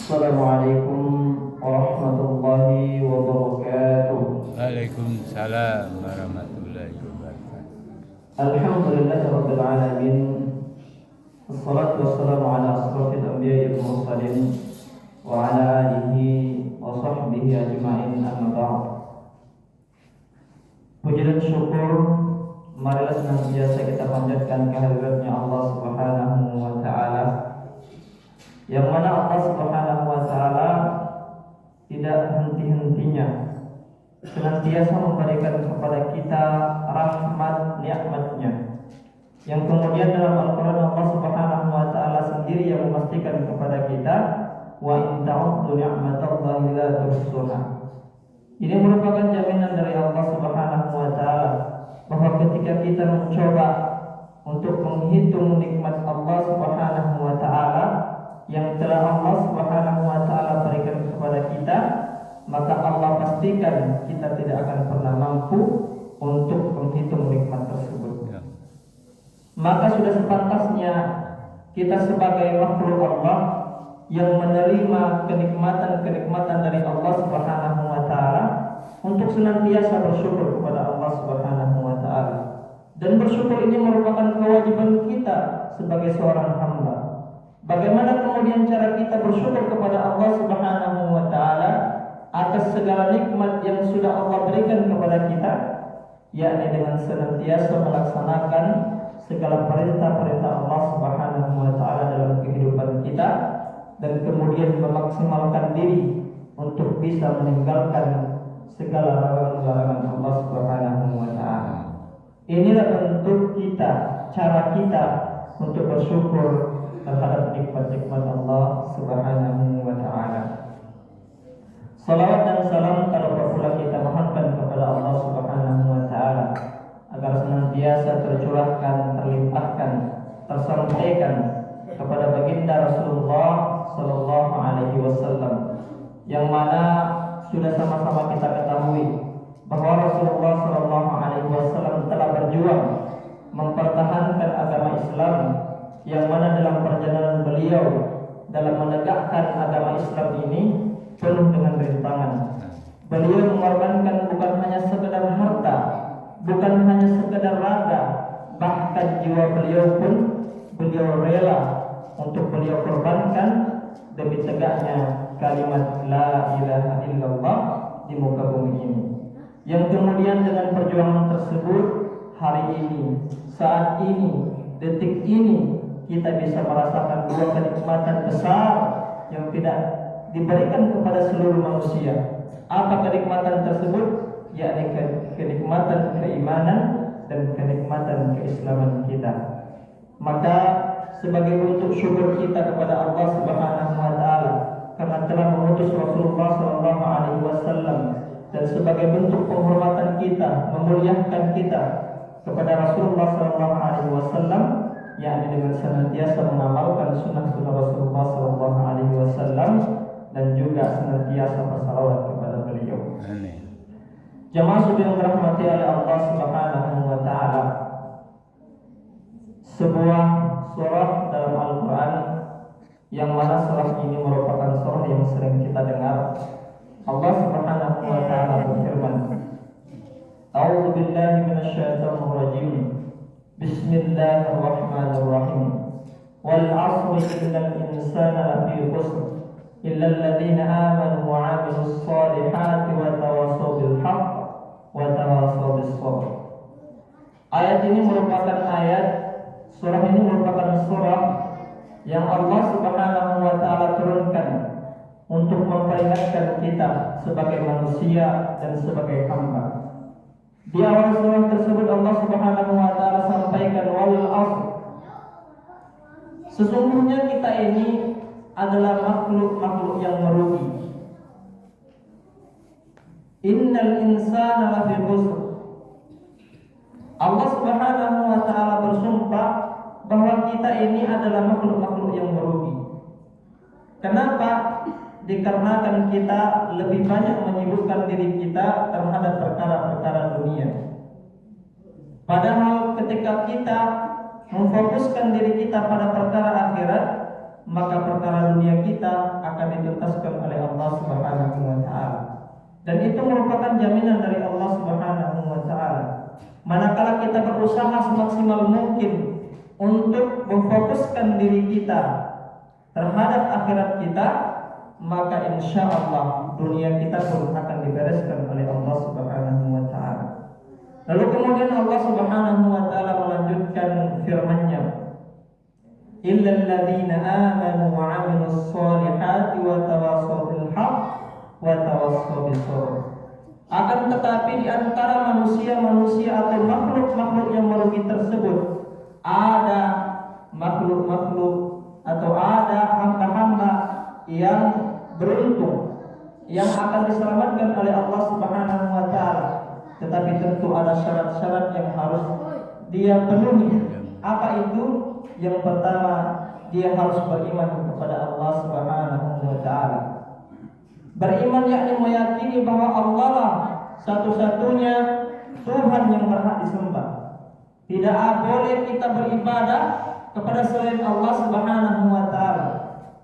Assalamualaikum warahmatullahi wabarakatuh. Waalaikumsalam warahmatullahi wabarakatuh. Alhamdulillahirabbil alamin. Wassalatu wassalamu ala asrofil anbiya'i wal mursalin wa ala alihi wa sahbihi ajma'in, amma ba'd. Puji dan syukur marilah senantiasa kita panjatkan kehadiratnya Allah Subhanahu wa taala, yang mana Allah Subhanahu wa taala tidak henti-hentinya senantiasa memberikan kepada kita rahmat nikmat-Nya, yang kemudian dalam Al-Qur'an Allah Subhanahu wa taala sendiri yang memastikan kepada kita, wa in ta'uddu ni'matallahi la tuhsuha. Ini merupakan jaminan dari Allah Subhanahu wa taala bahwa ketika kita mencoba untuk menghitung nikmat Allah Subhanahu wa taala yang telah Allah Subhanahu wa taala berikan kepada kita, maka Allah pastikan kita tidak akan pernah mampu untuk menghitung nikmat tersebut. Maka sudah sepantasnya kita sebagai makhluk Allah yang menerima kenikmatan-kenikmatan dari Allah Subhanahu wa taala untuk senantiasa bersyukur kepada Allah Subhanahu wa taala. Dan bersyukur ini merupakan kewajiban kita sebagai seorang hamba. Bagaimana kemudian cara kita bersyukur kepada Allah Subhanahu wa taala atas segala nikmat yang sudah Allah berikan kepada kita, yakni dengan senantiasa melaksanakan segala perintah-perintah Allah Subhanahu wa taala dalam kehidupan kita, dan kemudian memaksimalkan diri untuk bisa meninggalkan segala larangan-larangan Allah Subhanahu wa taala. Inilah bentuk kita, cara kita untuk bersyukur terhadap nikmat-nikmat Allah Subhanahu wa taala. Salawat dan salam terlebih pula kita mohonkan kepada Allah Subhanahu wa taala agar senantiasa tercurahkan, terlimpahkan, tersampaikan kepada baginda Rasulullah sallallahu alaihi wasallam, yang mana sudah sama-sama kita ketahui bahwa Rasulullah sallallahu alaihi wasallam telah berjuang mempertahankan agama Islam, yang mana dalam perjalanan beliau dalam menegakkan agama Islam ini penuh dengan rintangan. Beliau mengorbankan bukan hanya sekedar harta, bukan hanya sekedar raga, bahkan jiwa beliau pun beliau rela untuk beliau korbankan demi tegaknya kalimat la ilaha illallah di muka bumi ini. Yang kemudian dengan perjuangan tersebut, hari ini, saat ini, detik ini, kita bisa merasakan dua kenikmatan besar yang tidak diberikan kepada seluruh manusia. Apa kenikmatan tersebut? Yakni kenikmatan keimanan dan kenikmatan keislaman kita. Maka sebagai bentuk syukur kita kepada Allah Subhanahu wa taala karena telah mengutus Rasulullah sallallahu alaihi wasallam, dan sebagai bentuk penghormatan kita, memuliakan kita kepada Rasulullah sallallahu alaihi wasallam, yakni dengan senantiasa mengamalkan sunnah-sunnah Rasulullah sallallahu alaihi wasallam dan juga senantiasa bersalawat kepada beliau. Amin. Jamaah yang dirahmati oleh Allah Subhanahu wa taala, sebuah surah dalam Al-Qur'an yang mana surah ini merupakan surah yang sering kita dengar. Allah Subhanahu wa taala berfirman, A'udzu billahi minasyaitonir rajim. Bismillahirrahmanirrahim. Wal 'asri innal insana lafi khusr illa alladziina aamanu wa 'amilus shalihaati wa tawassaw bil haqq wa tawassaw bis sabr. Ayat ini merupakan surah ini merupakan surah yang Allah Subhanahu wa taala turunkan untuk memperingatkan kita sebagai manusia dan sebagai hamba. Di awal surah tersebut Allah Subhanahu wa taala sampaikan wal 'asr. Sesungguhnya kita ini adalah makhluk-makhluk yang merugi. Innal insana lafi khusr. Allah Subhanahu wa taala bersumpah bahwa kita ini adalah makhluk-makhluk yang merugi. Kenapa? Dikarenakan kita lebih banyak menyibukkan diri kita terhadap perkara-perkara dunia. Padahal ketika kita memfokuskan diri kita pada perkara akhirat, maka perkara dunia kita akan dituntaskan oleh Allah Subhanahu wa taala. Dan itu merupakan jaminan dari Allah Subhanahu wa taala. Manakala kita berusaha semaksimal mungkin untuk memfokuskan diri kita terhadap akhirat kita, maka insya Allah dunia kita pun akan dibereskan oleh Allah Subhanahu wa taala. Lalu kemudian Allah Subhanahu wa taala melanjutkan firman-Nya, illal ladzina amanu wa 'amilus shalihati wa tawassaw bil haqq wa tawassaw bis sabr. Akan tetapi di antara manusia-manusia atau makhluk-makhluk yang merugi tersebut, ada makhluk-makhluk atau ada hamba-hamba yang beruntung yang akan diselamatkan oleh Allah Subhanahu wa taala. Tetapi tentu ada syarat-syarat yang harus dia penuhi. Apa itu? Yang pertama, dia harus beriman kepada Allah Subhanahu wa taala. Beriman yakni meyakini bahwa Allah lah satu-satunya Tuhan yang berhak disembah. Tidak boleh kita beribadah kepada selain Allah Subhanahu wa taala.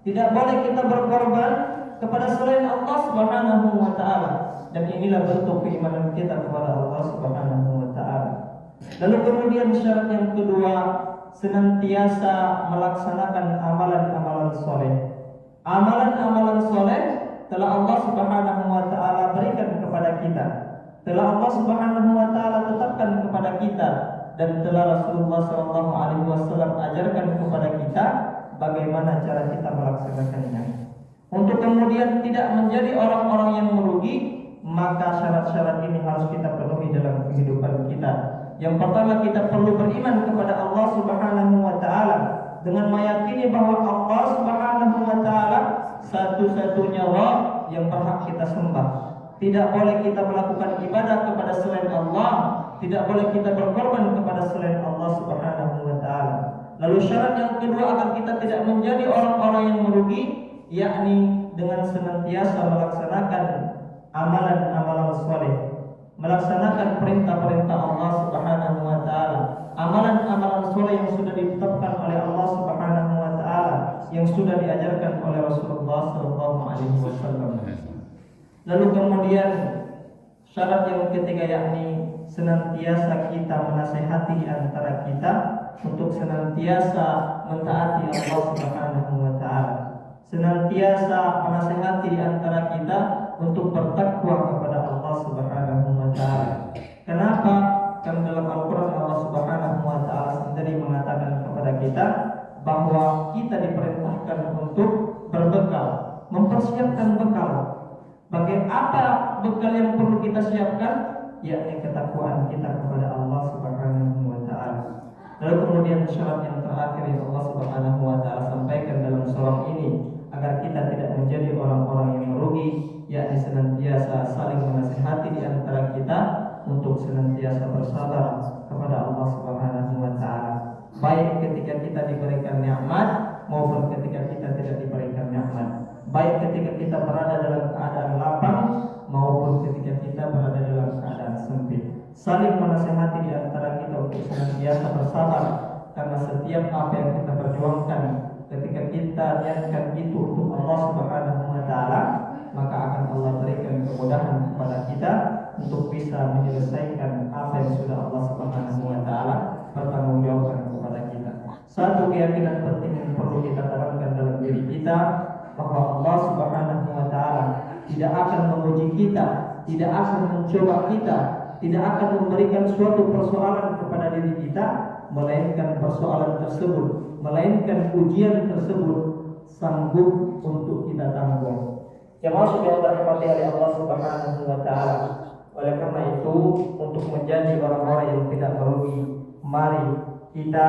Tidak boleh kita berkorban kepada selain Allah Subhanahu wa taala. Dan inilah bentuk keimanan kita kepada Allah Subhanahu wa taala. Lalu kemudian syarat yang kedua, senantiasa melaksanakan amalan-amalan soleh. Amalan-amalan soleh telah Allah Subhanahu wa taala berikan kepada kita, telah Allah Subhanahu wa taala tetapkan kepada kita, dan telah Rasulullah sallallahu alaihi wasallam ajarkan kepada kita bagaimana cara kita melaksanakannya. Untuk kemudian tidak menjadi orang-orang yang merugi, maka syarat-syarat ini harus kita penuhi dalam kehidupan kita. Yang pertama, kita perlu beriman kepada Allah Subhanahu wa taala dengan meyakini bahwa Allah Subhanahu wa taala satu-satunya Rabb yang berhak kita sembah. Tidak boleh kita melakukan ibadah kepada selain Allah, tidak boleh kita berkorban kepada selain Allah Subhanahu wa taala. Lalu syarat yang kedua agar kita tidak menjadi orang-orang yang merugi, yakni dengan senantiasa melaksanakan amalan-amalan saleh, melaksanakan perintah-perintah Allah Subhanahu wa taala, amalan-amalan saleh yang sudah ditetapkan oleh Allah Subhanahu wa taala, yang sudah diajarkan oleh Rasulullah sallallahu alaihi wasallam. Lalu kemudian syarat yang ketiga yakni senantiasa kita menasihati di antara kita untuk senantiasa mentaati Allah Subhanahu wa taala. Senantiasa menasihati di antara kita untuk bertakwa kepada Allah Subhanahu wa taala. Kenapa? Karena dalam Al-Qur'an Allah Subhanahu wa taala sendiri mengatakan kepada kita bahwa kita diperintahkan untuk berbekal, mempersiapkan bekal. Apa bekal yang perlu kita siapkan? Yakni ketakwaan kita kepada Allah Subhanahu wa taala. Lalu kemudian syarat yang terakhir yang Allah Subhanahu wa taala sampaikan dalam surah ini agar kita tidak menjadi orang-orang yang merugi, yakni senantiasa saling menasihati di antara kita untuk senantiasa bersabar kepada Allah Subhanahu wa taala. Baik ketika kita diberikan nikmat maupun ketika kita tidak diberikan nikmat. Baik ketika kita berada dalam keadaan lapang maupun ketika kita berada dalam keadaan sempit. Saling menasihati di antara kita untuk senantiasa bersabar, karena setiap apa yang kita perjuangkan ketika kita niatkan itu untuk Allah Subhanahu wa taala, maka akan Allah berikan kemudahan kepada kita untuk bisa menyelesaikan apa yang sudah Allah Subhanahu wa taala pertanggungjawabkan kepada kita. Satu keyakinan penting yang perlu kita tanamkan dalam diri kita, bahwa Allah Subhanahu wa taala tidak akan menguji kita, tidak akan mencoba kita, tidak akan memberikan suatu persoalan kepada diri kita, melainkan persoalan tersebut, melainkan ujian tersebut sanggup untuk kita tanggung. Yang maksud yang dirahmati oleh Allah Subhanahu wa taala. Oleh karena itu, untuk menjadi orang-orang yang tidak merugi, mari kita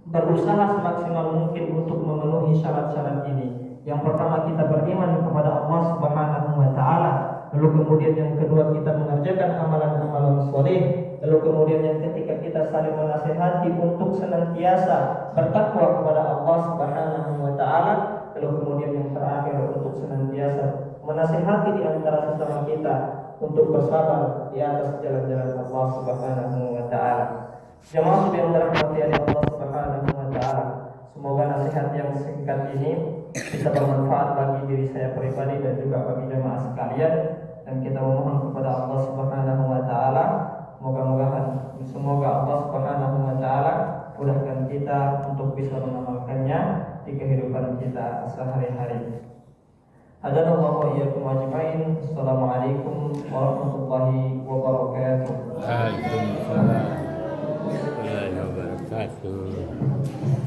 berusaha semaksimal mungkin untuk memenuhi syarat-syarat ini. Yang pertama, kita beriman kepada Allah Subhanahu wa taala. lalu kemudian yang kedua kita mengerjakan amalan-amalan soleh, lalu kemudian yang ketiga kita saling menasihati untuk senantiasa bertakwa kepada Allah Subhanahu wa taala, lalu kemudian yang terakhir untuk senantiasa menasihati di antara sesama kita untuk bersabar di atas jalan-jalan Allah Subhanahu wa taala. Jemaah yang dirahmati oleh Allah Subhanahu wa taala, semoga nasihat yang singkat ini bisa bermanfaat bagi diri saya pribadi dan juga bagi jemaah sekalian, dan kita memohon kepada Allah Subhanahu wa taala semoga Allah Subhanahu wa taala mudahkan kita untuk bisa mengamalkannya di kehidupan kita sehari-hari. Hadanallahu wa iyyakum ajmain. Assalamualaikum warahmatullahi wabarakatuh. Waalaikumsalam warahmatullahi wabarakatuh.